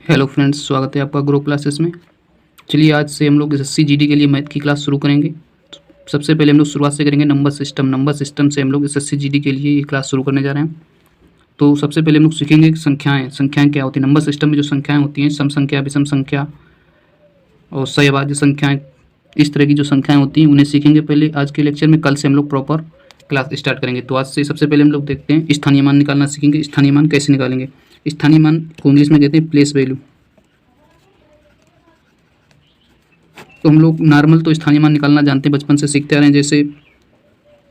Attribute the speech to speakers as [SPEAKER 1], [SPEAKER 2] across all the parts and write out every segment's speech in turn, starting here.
[SPEAKER 1] Hello friends, स्वागत है आपका ग्रो क्लासेस में। चलिए आज से हम लोग एसएससी जीडी के लिए मैथ की क्लास शुरू करेंगे। सबसे पहले हम लोग शुरुआत से करेंगे नंबर सिस्टम से हम लोग एसएससी जीडी के लिए ये क्लास शुरू करने जा रहे हैं। तो सबसे पहले हम लोग सीखेंगे संख्याएं क्या होती हैं। नंबर सिस्टम में जो संख्याएं होती हैं, सम संख्या, विषम संख्या और सहभाज्य संख्याएं, इस तरह की जो संख्याएं होती हैं उन्हें सीखेंगे पहले आज के लेक्चर में। कल से हम लोग प्रॉपर क्लास स्टार्ट करेंगे। तो आज से सबसे पहले हम लोग देखते हैं स्थानीय मान निकालना सीखेंगे। स्थानीय मान कैसे निकालेंगे? स्थानीय मान को इंग्लिश में कहते हैं प्लेस वैल्यू। तो हम लोग नॉर्मल तो स्थानीय मान निकालना जानते हैं, बचपन से सीखते आ रहे हैं। जैसे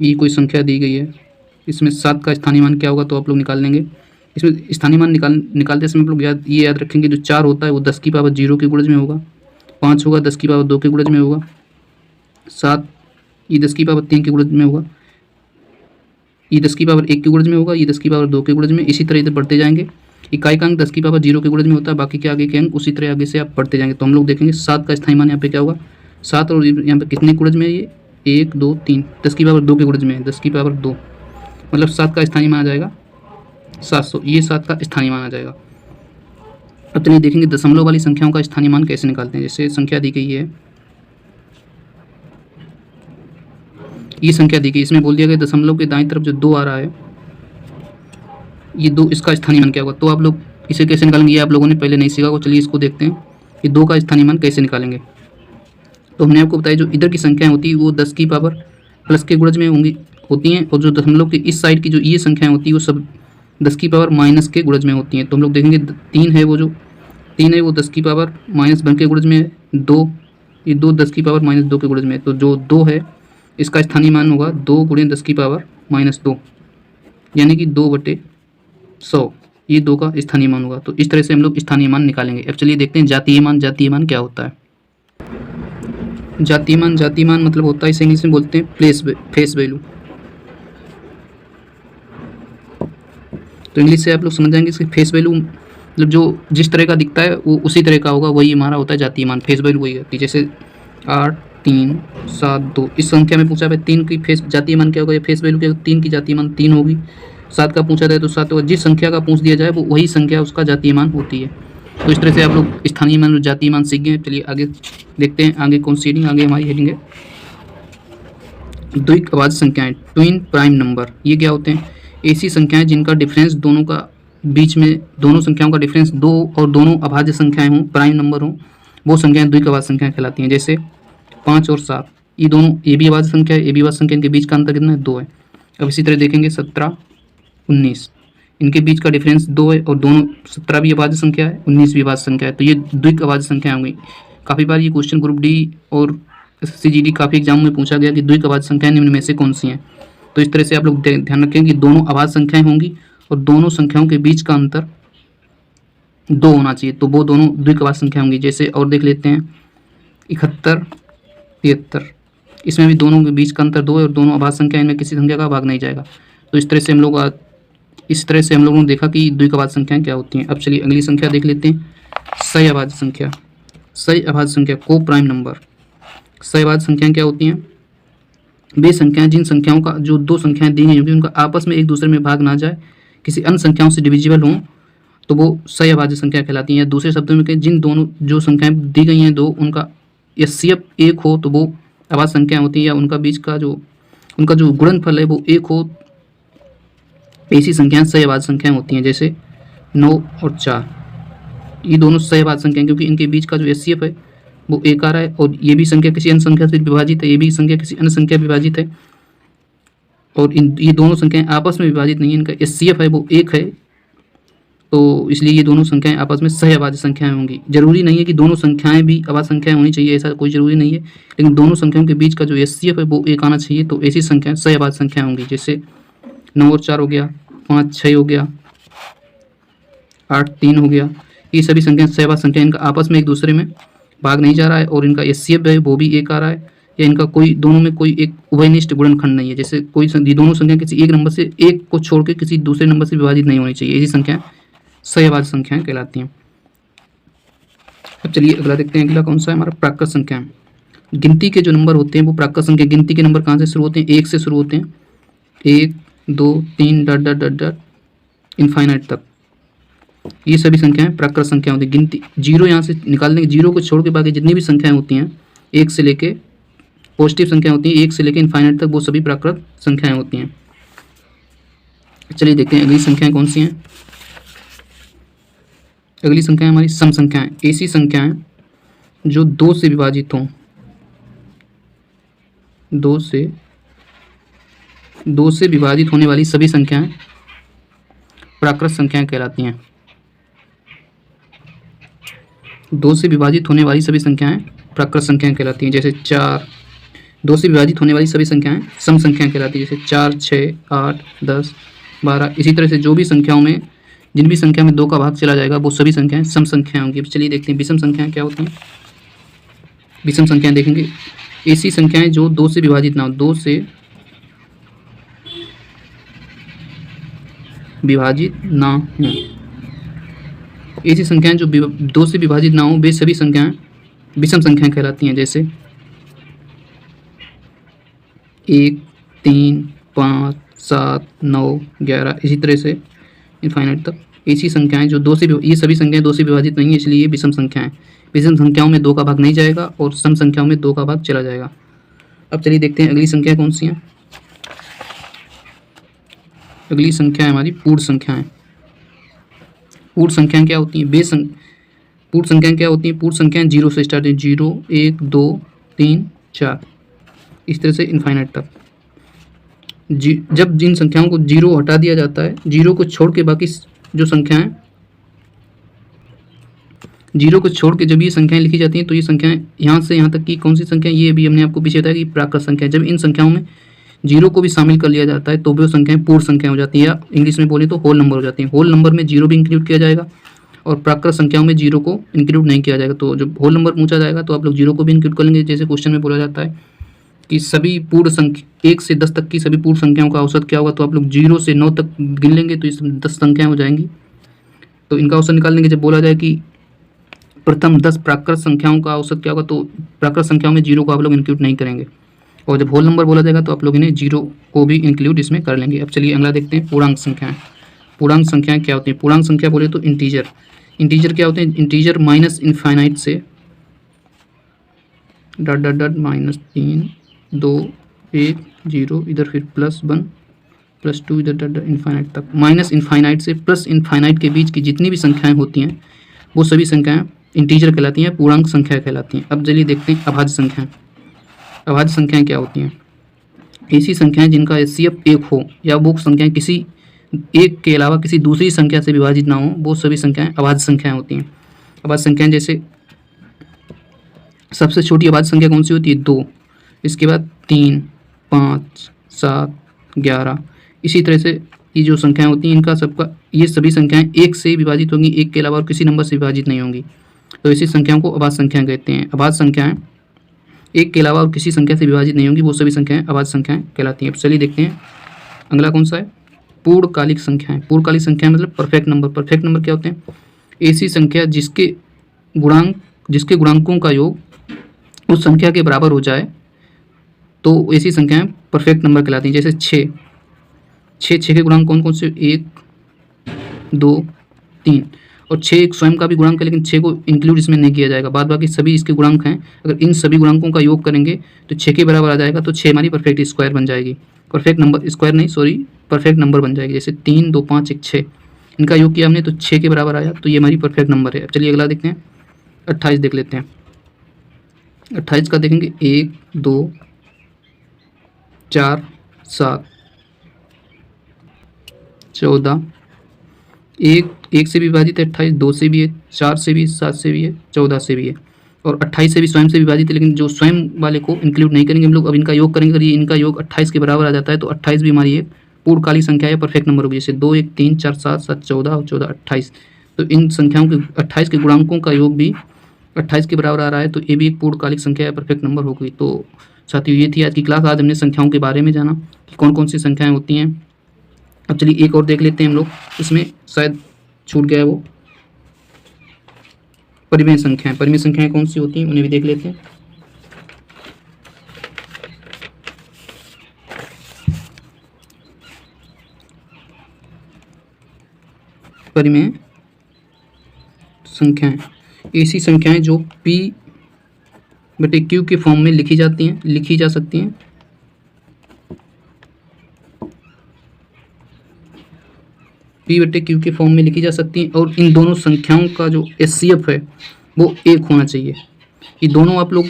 [SPEAKER 1] ये कोई संख्या दी गई है, इसमें 7 का स्थानीय मान क्या होगा तो आप लोग निकाल लेंगे। इसमें स्थानीय मान निकालते समय आप लोग याद रखेंगे, जो 4 होता है वो 10 की पावर 0 के गुणज में होगा, 5 होगा 10 की पावर 2 के गुणज में होगा, 7 ये 10 की पावर 3 के गुणज में होगा, ये 10 की पावर 1 के गुणज में होगा, ये 10 की पावर 2 के गुणज में। इसी तरह इधर बढ़ते जाएंगे। इकाई का अंक 10 की पावर 0 के गुणज में होता है, बाकी के आगे के अंक उसी तरह आगे से आप बढ़ते जाएंगे। तो हम लोग देखेंगे 7 का स्थायी मान यहाँ पे क्या होगा, 7 और यहाँ पे कितने गुणज में है ये, 1 2 3, 10 की पावर 2 के गुणज में है, 10 की पावर 2, मतलब 7 का स्थानीय मान आ जाएगा 700। ये 7 का स्थानीय मान आ जाएगा। अब चलिए देखेंगे दशमलव वाली संख्याओं का स्थानीय मान कैसे निकालते हैं। जैसे संख्या दी गई है, ये संख्या दी गई, इसमें बोल दिया गया दशमलव के दाईं तरफ जो 2 आ रहा है, ये 2, इसका स्थानीय मान क्या होगा। तो आप लोग इसे कैसे निकालेंगे, ये आप लोगों ने पहले नहीं सीखा होगा। चलिए इसको देखते हैं कि 2 का स्थानीय मान कैसे निकालेंगे। तो हमने आपको बताया जो इधर की संख्याएं होती है वो 10 की पावर प्लस के गुणज में होती हैं, और जो दशमलव के इस साइड की जो ये संख्याएं होती है वो सब 10 की पावर माइनस के गुणज में होती हैं। तो हम लोग देखेंगे 3 है, वो जो 3 है वो 10 की पावर माइनस 1 के गुणज में है, 2 ये 2 10 की पावर माइनस 2 के गुणज में है। तो जो 2 है इसका स्थानीय मान होगा 2 गुणे 10 की पावर माइनस 2, यानी कि 2/100, ये 2 का स्थानीय मान होगा। तो इस तरह से हम लोग स्थानीय मान निकालेंगे। अब चलिए देखते हैं जातीय मान। जातीय मान क्या होता है? जातीय मान मतलब होता है, इसे इंग्लिश में बोलते हैं फेस वैल्यू। तो इंग्लिश से आप लोग समझ जाएंगे इसकी फेस वैल्यू मतलब जो जिस तरह का दिखता है वो उसी तरह का होगा, वही हमारा होता है जातीय मान। फेस वैल्यू वही होती है। जैसे 8 3 7 2, इस संख्या में पूछा है 3 की फेस जातीय मान क्या होगा, या फेस वैल्यू क्या होगा, 3 की जातीय मान 3 होगी। 7 का पूछा जाए तो 7 होगा। जिस संख्या का पूछ दिया जाए वो वही संख्या उसका जातीय मान होती है। तो इस तरह से आप लोग स्थानीय मान और जातीय मान सीख गए। चलिए आगे देखते हैं, आगे कौन सी हेडिंग, आगे हमारी हेडिंग है द्विक अभाज्य संख्याएं, ट्विन प्राइम नंबर। ये क्या होते हैं? ऐसी संख्याएं जिनका डिफरेंस दोनों का बीच में, दोनों संख्याओं का डिफरेंस 2 और दोनों अभाज्य संख्याएं हों, प्राइम नंबर हों, वो संख्याएं द्विक अभाज्य संख्याएं कहलाती हैं। जैसे 5 और 7, ये दोनों ए बी अभाज्य संख्या है, ए बी अभाज्य संख्या, इनके बीच का अंतर कितना है, 2 है। अब इसी तरह देखेंगे 17 19, इनके बीच का डिफरेंस 2 है, और दोनों 17 भी अभाज्य संख्या है, 19 भी अभाज्य संख्या है। तो ये द्विक अभाज्य संख्या होंगी। काफ़ी बार ये क्वेश्चन ग्रुप डी और एसएससी काफ़ी एग्जाम में पूछा गया कि द्विक अभाज्य संख्याएं निम्न में से कौन सी हैं। तो इस तरह से आप लोग ध्यान रखें कि दोनों अभाज्य संख्याएं होंगी और दोनों संख्याओं के बीच का अंतर 2 होना चाहिए, तो वो दोनों द्विक अभाज्य संख्या होंगी। जैसे और देख लेते हैं 71 73, इसमें भी दोनों के बीच का अंतर 2 है और दोनों अभाज्य संख्या, इनमें किसी संख्या का भाग नहीं जाएगा। तो इस तरह से हम लोगों ने देखा कि द्विक अभाज्य संख्याएं क्या होती हैं। अब चलिए अगली संख्या देख लेते हैं, सही अभाज्य संख्या। सही अभाज्य संख्या को प्राइम नंबर। सही अभाज्य संख्याएं क्या होती हैं? वे संख्याएं जिन संख्याओं का जो 2 संख्याएं दी गई होंगी उनका आपस में एक दूसरे में भाग ना जाए, किसी अन्य संख्याओं से डिविजिबल हों, तो वो सही अभाज्य संख्या कहलाती हैं। या दूसरे शब्दों में कहें, जिन दोनों जो संख्याएं दी गई हैं 2, उनका एचसीएफ 1 हो तो वो अभाज्य संख्या होती है, या उनका बीच का उनका जो गुणनफल है वो 1 हो, ऐसी संख्याएं सही अभाज्य संख्याएं होती हैं। जैसे 9 और 4, ये दोनों सही अभाज्य संख्याएं, क्योंकि इनके बीच का जो एचसीएफ है वो 1 आ रहा है, और ये भी संख्या किसी अन्य संख्या से विभाजित है, ये भी संख्या किसी अन्य संख्या विभाजित है, और ये दोनों संख्याएं आपस में विभाजित नहीं है, इनका एचसीएफ है वो 1 है। तो इसलिए ये दोनों संख्याएं आपस में सही अभाज्य संख्याएं होंगी। जरूरी नहीं है कि दोनों संख्याएं भी अभाज्य संख्याएं होनी चाहिए, ऐसा कोई जरूरी नहीं है, लेकिन दोनों संख्याओं के बीच का जो एचसीएफ है वो 1 आना चाहिए, तो ऐसी संख्याएं सही अभाज्य संख्याएं होंगी। जैसे 9 और 4 हो गया, 5 6 हो गया, 8 3 हो गया, ये सभी संख्याएं सही अभाज्य संख्या, इनका आपस में एक दूसरे में भाग नहीं जा रहा है, और इनका एचसीएफ है वो भी 1 आ रहा है, या इनका कोई दोनों में कोई एक उभयनिष्ठ गुणनखंड नहीं है। जैसे कोई दोनों संख्या किसी एक नंबर से, एक को छोड़ के किसी दूसरे नंबर से विभाजित नहीं होनी चाहिए, ऐसी संख्याएं सही अभाज्य संख्याएं कहलाती हैं। अब चलिए अगला देखते हैं, अगला कौन सा है हमारा, प्राकृत संख्या। गिनती के जो नंबर होते हैं वो प्राकृत संख्या, गिनती के नंबर कहाँ से शुरू होते हैं? 1 से शुरू होते हैं, 1 2 3 dot dot dot dot infinite तक। ये सभी संख्याएं प्राकृत संख्या होती है। गिनती जीरो यहाँ से निकालने के, जीरो को छोड़ के बाकी जितनी भी संख्याएं होती हैं एक से लेके पॉजिटिव संख्या होती है एक से लेके इनफाइनाइट तक, वो सभी प्राकृत संख्याएं होती हैं। चलिए देखते हैं अगली संख्याएं कौन सी हैं। अगली संख्याएं हमारी सम संख्याएं, ऐसी संख्याएं जो दो से विभाजित हों, दो से विभाजित होने वाली सभी संख्याएं प्राकृत संख्याएं कहलाती हैं। दो से विभाजित होने वाली सभी संख्याएं प्राकृत संख्याएं कहलाती हैं। जैसे 4, दो से विभाजित होने वाली सभी संख्याएं सम संख्याएं कहलाती है। जैसे 4, 6, 8, 10, 12। इसी तरह से जो भी संख्याओं में, जिन भी संख्या में 2 का भाग चला जाएगा वो सभी संख्याएं सम संख्याएं होंगी। चलिए देखते हैं विषम संख्याएं क्या होती हैं। विषम संख्याएं देखेंगे ऐसी संख्याएं जो 2 से विभाजित ना हो, 2 से विभाजित ना हो। ऐसी संख्याएं जो 2 से विभाजित ना हो वे सभी संख्याएं विषम संख्याएं कहलाती हैं। जैसे 1, 3, 5, 7, 9, 11, इसी तरह से इनफाइनाइट तक। ऐसी संख्याएं जो ये सभी संख्याएं 2 से विभाजित नहीं है, इसलिए ये विषम संख्याएं। विषम संख्याओं में 2 का भाग नहीं जाएगा और सम संख्याओं में 2 का भाग चला जाएगा। अब चलिए देखते हैं अगली संख्या कौन सी है। अगली संख्या है हमारी पूर्ण संख्याएं। पूर्ण संख्याएं क्या होती हैं? पूर्ण संख्याएं क्या होती हैं? पूर्ण संख्याएं 0 से स्टार्ट है, 0, 1, 2, 3, 4, इस तरह से इनफाइनाइट तक। जब जिन संख्याओं को 0 हटा दिया जाता है, 0 को छोड़ के बाकी जो संख्याएं, 0 को छोड़ के जब ये संख्याएं लिखी जाती हैं तो ये संख्याएं यहाँ से यहाँ तक की कौन सी संख्या, ये भी हमने आपको पीछे बताया कि प्राकृत संख्या। जब इन संख्याओं में 0 को भी शामिल कर लिया जाता है तो वो संख्याएं पूर्ण संख्या हो जाती है, या इंग्लिश में बोले तो होल नंबर हो जाती हैं। होल नंबर में 0 भी इंक्लूड किया जाएगा और प्राकृत संख्याओं में 0 को इंक्लूड नहीं किया जाएगा। तो जब होल नंबर पूछा जाएगा तो आप लोग 0 को भी इंक्लूड कर लेंगे। जैसे क्वेश्चन में बोला जाता है कि सभी पूर्ण संख्या 1 से 10 तक की सभी पूर्ण संख्याओं का औसत क्या होगा, तो आप लोग 0 से 9 तक गिन लेंगे तो इसमें 10 संख्याएं हो जाएंगी। तो इनका औसत निकाल लेंगे। जब बोला जाए कि प्रथम 10 प्राकृत संख्याओं का औसत क्या होगा, तो प्राकृत संख्याओं में 0 को आप लोग इंक्लूड नहीं करेंगे। और जब होल नंबर बोला जाएगा तो आप लोग इन्हें 0 को भी इंक्लूड इसमें कर लेंगे। अब चलिए अगला देखते हैं पूर्णांक संख्याएं। पूर्णांक संख्याएं क्या होती हैं? पूर्णांक संख्या बोले तो इंटीजर। इंटीजर क्या होते हैं? इंटीजर माइनस इनफाइनाइट से डॉट डॉट डॉट -3, 2, 1, 0, इधर फिर +1, +2, इधर डॉट डॉट इनफाइनाइट तक। माइनस इनफाइनाइट से प्लस इनफाइनाइट के बीच की जितनी भी संख्याएं होती हैं वो सभी संख्याएं इंटीजर कहलाती हैं, पूर्णांक संख्या कहलाती हैं। अब चलिए देखते हैं अभाज्य संख्याएं। अभाज्य संख्याएं क्या होती हैं? ऐसी संख्याएं जिनका HCF 1 हो या वो संख्याएं किसी एक के अलावा किसी दूसरी संख्या से विभाजित ना हो, वो सभी संख्याएं अभाज्य संख्याएं होती हैं। अभाज्य संख्याएं जैसे सबसे छोटी अभाज्य संख्या कौन सी होती है? 2, इसके बाद 3, 5, 7, 11, इसी तरह से ये जो संख्याएं होती हैं इनका सबका, ये सभी संख्याएं 1 से विभाजित होंगी, 1 के अलावा और किसी नंबर से विभाजित नहीं होंगी। तो ऐसी संख्याओं को अभाज्य संख्याएं कहते हैं। अभाज्य संख्याएं 1 के अलावा और किसी संख्या से विभाजित नहीं होंगी, वो सभी संख्याएं अभाज्य संख्याएं कहलाती हैं। अब चलिए देखते हैं अगला कौन सा है? पूर्णकालिक संख्याएं। पूर्णकालिक संख्याएं मतलब परफेक्ट नंबर। परफेक्ट नंबर क्या होते हैं? ऐसी संख्या जिसके गुणांकों का योग उस संख्या के बराबर हो जाए तो ऐसी संख्याएं परफेक्ट नंबर कहलाती हैं। जैसे 6 के गुणांक कौन कौन से? 1, 2, 3, और 6 एक स्वयं का भी गुणांक है, लेकिन 6 को इंक्लूड इसमें नहीं किया जाएगा। बाद बाकी सभी इसके गुणांक हैं। अगर इन सभी गुणांकों का योग करेंगे तो 6 के बराबर आ जाएगा, तो 6 हमारी परफेक्ट स्क्वायर बन जाएगी। परफेक्ट नंबर स्क्वायर नहीं, सॉरी, परफेक्ट नंबर बन जाएगी। जैसे 3, 2, 5, 1, 6, इनका योग किया हमने तो 6 के बराबर आया, तो ये हमारी परफेक्ट नंबर है। अब चलिए अगला देखते हैं 28 देख लेते हैं। 28 का देखेंगे 1, 2, 4, 7, 14, 1 से भी विभाजित है 28, 2 से भी है, 4 से भी, 7 से भी है, 14 से भी है, और 28 से भी स्वयं से विभाजित है, लेकिन जो स्वयं वाले को इंक्लूड नहीं करेंगे हम लोग। अब इनका योग करेंगे, अगर ये इनका योग 28 के बराबर आ जाता है तो 28 भी हमारी एक पूर्णकालिक संख्या है, परफेक्ट नंबर होगी। जैसे 2, 1, 3, 4, 7, 7, 14 और 14, 28। तो इन संख्याओं के 28 के गुणांकों का योग भी 28 के बराबर आ रहा है, तो ये भी एक पूर्णकालिक संख्या है, परफेक्ट नंबर हो गई। तो साथियों ये थी आज की क्लास। आज हमने संख्याओं के बारे में जाना कि कौन कौन सी संख्याएं होती हैं। अब चलिए एक और देख लेते हैं हम लोग, इसमें शायद छूट गया है वो परिमेय संख्याएं। परिमेय संख्याएं कौन सी होती हैं उन्हें भी देख लेते हैं। परिमेय संख्याएं, ऐसी संख्याएं जो P बटे Q के फॉर्म में लिखी जा सकती हैं P बटे Q के फॉर्म में लिखी जा सकती हैं, और इन दोनों संख्याओं का जो HCF है वो 1 होना चाहिए। ये दोनों आप लोग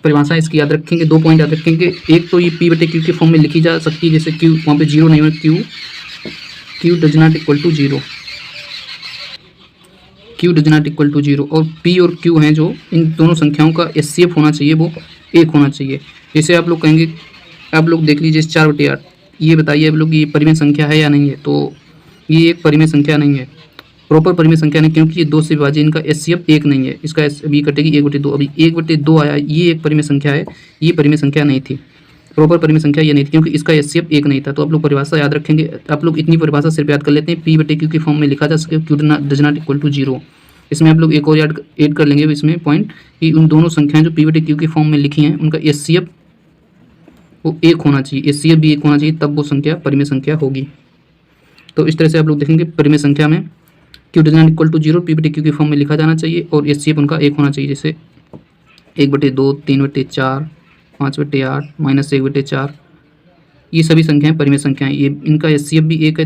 [SPEAKER 1] परिभाषा इसकी याद रखेंगे, 2 पॉइंट याद रखेंगे। एक तो ये P बटे Q के फॉर्म में लिखी जा सकती है, जैसे Q वहाँ पे 0 नहीं है, Q does not equal to 0, Q does not equal to 0, और P और Q हैं जो इन दोनों संख्याओं का HCF होना चाहिए वो 1 होना चाहिए। जैसे आप लोग कहेंगे, आप लोग देख लीजिए 4/8, ये बताइए आप लोग ये परिमेय संख्या है या नहीं है, तो ये एक परिमेय संख्या नहीं है, प्रॉपर परिमेय संख्या नहीं, क्योंकि ये 2 से विभाजित, इनका HCF 1 नहीं है, इसका अभी कटेगी 1/2, अभी 1/2 आया, ये एक परिमेय संख्या है, ये परिमेय संख्या नहीं थी, प्रॉपर परिमेय संख्या ये नहीं थी, क्योंकि इसका HCF 1 नहीं था। तो आप लोग परिभाषा याद रखेंगे, आप लोग इतनी परिभाषा सिर्फ याद कर लेते हैं, P बटे Q के फॉर्म में लिखा जा सके, Q does not equal to 0। इसमें आप लोग एक और ऐड कर लेंगे इसमें पॉइंट कि उन दोनों संख्याएं जो P बटे Q के फॉर्म में लिखी हैं उनका HCF वो 1 होना चाहिए, HCF भी 1 होना चाहिए, तब वो संख्या परिमेय संख्या होगी। तो इस तरह से आप लोग देखेंगे परिमेय संख्या में Q does not equal to 0 P बटे Q के फॉर्म में लिखा जाना चाहिए, और HCF उनका 1 होना चाहिए, जैसे 1/2, 3/4, 5/8, -1/4, ये सभी संख्याएं परिमेय संख्याएं। ये इनका HCF भी 1 है,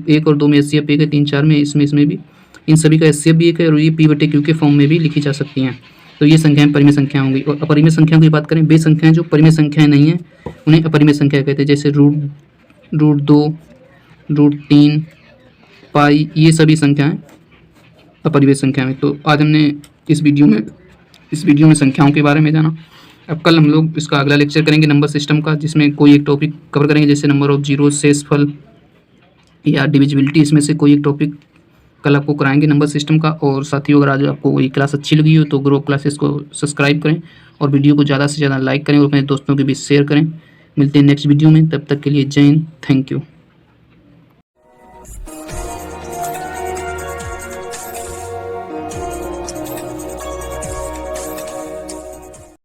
[SPEAKER 1] 1 और 2 में HCF 1 है, 3, 4 में, इसमें भी इन सभी का HCF भी 1 है, और ये P बटे Q के फॉर्म में भी लिखी जा सकती हैं। तो ये संख्याएं परिमेय संख्या होंगी। और अपरिमेय संख्याओं की बात करें, वे संख्याएं जो परिमेय संख्याएं नहीं हैं उन्हें अपरिमेय संख्या कहते हैं, जैसे √2, √3, पाई, ये सभी संख्याएं अपरिमेय संख्या में। तो आज हमने इस वीडियो में संख्याओं के बारे में जाना। अब कल हम लोग इसका अगला लेक्चर करेंगे नंबर सिस्टम का, जिसमें कोई एक टॉपिक कवर करेंगे, जैसे नंबर ऑफ जीरो, शेषफल या डिविजिबिलिटी, इसमें से कोई एक टॉपिक कल आपको कराएंगे नंबर सिस्टम का। और साथियों, अगर आज आपको ये क्लास अच्छी लगी हो तो ग्रो क्लासेस को सब्सक्राइब करें और वीडियो को ज़्यादा से ज़्यादा लाइक करें और अपने दोस्तों के बीच शेयर करें। मिलते हैं नेक्स्ट वीडियो में, तब तक के लिए जय हिंद, थैंक यू।